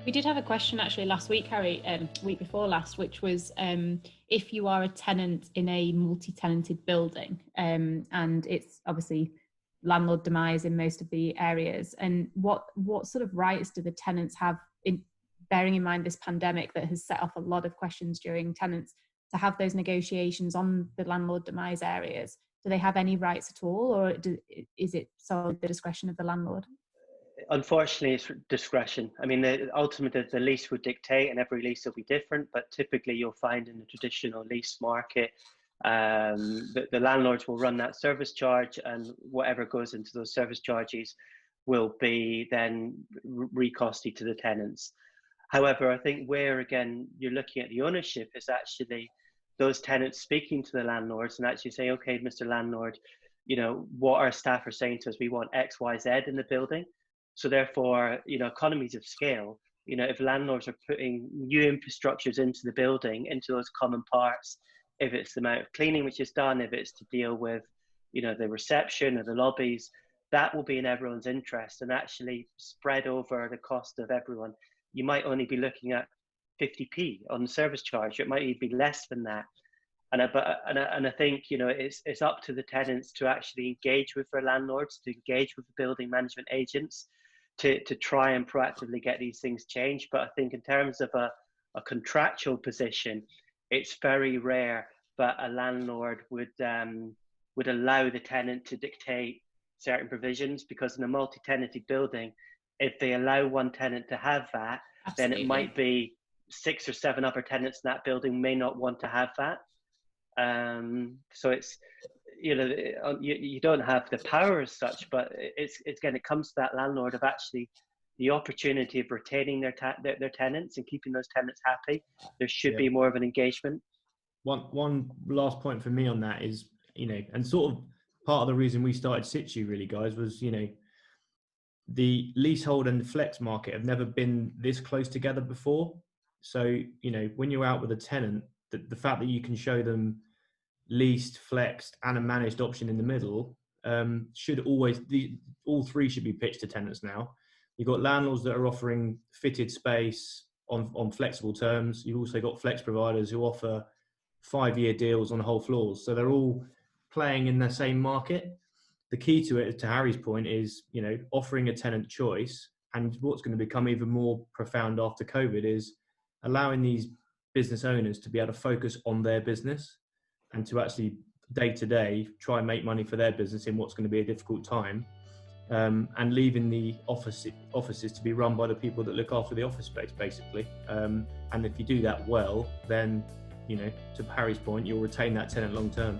We did have a question actually last week, Harry, week before last, which was if you are a tenant in a multi-tenanted building, and it's obviously landlord demise in most of the areas, and what sort of rights do the tenants have, in bearing in mind this pandemic that has set off a lot of questions during tenants, to have those negotiations on the landlord demise areas? Do they have any rights at all, or is it solely the discretion of the landlord? Unfortunately, it's discretion. I mean, ultimately, the lease would dictate, and every lease will be different. But typically, you'll find in the traditional lease market, the landlords will run that service charge, and whatever goes into those service charges will be then recosted to the tenants. However, I think where, again, you're looking at the ownership is actually those tenants speaking to the landlords and actually saying, okay, Mr. Landlord, what our staff are saying to us, we want X, Y, Z in the building. So therefore, economies of scale, if landlords are putting new infrastructures into the building, into those common parts, if it's the amount of cleaning which is done, if it's to deal with, the reception or the lobbies, that will be in everyone's interest and actually spread over the cost of everyone. You might only be looking at 50p on the service charge. It might even be less than that. And I think, it's up to the tenants to actually engage with their landlords, to engage with the building management agents, to try and proactively get these things changed. But I think in terms of a contractual position, it's very rare that a landlord would allow the tenant to dictate certain provisions, because in a multi-tenanted building, if they allow one tenant to have that, Absolutely. Then it might be 6 or 7 other tenants in that building may not want to have that. So it's, you don't have the power as such, but it's again, it comes to that landlord of actually the opportunity of retaining their tenants and keeping those tenants happy. There should be more of an engagement. One last point for me on that is, and sort of part of the reason we started Situu really, guys, was, the leasehold and the flex market have never been this close together before. So, when you're out with a tenant, the fact that you can show them leased, flexed, and a managed option in the middle, should always, all three should be pitched to tenants now. You've got landlords that are offering fitted space on flexible terms. You've also got flex providers who offer 5-year deals on whole floors. So they're all playing in the same market. The key to it, to Harry's point, is, offering a tenant choice. And what's going to become even more profound after COVID is allowing these business owners to be able to focus on their business and to actually day to day try and make money for their business in what's going to be a difficult time, and leaving the offices to be run by the people that look after the office space, basically. And if you do that well, then, to Harry's point, you'll retain that tenant long term.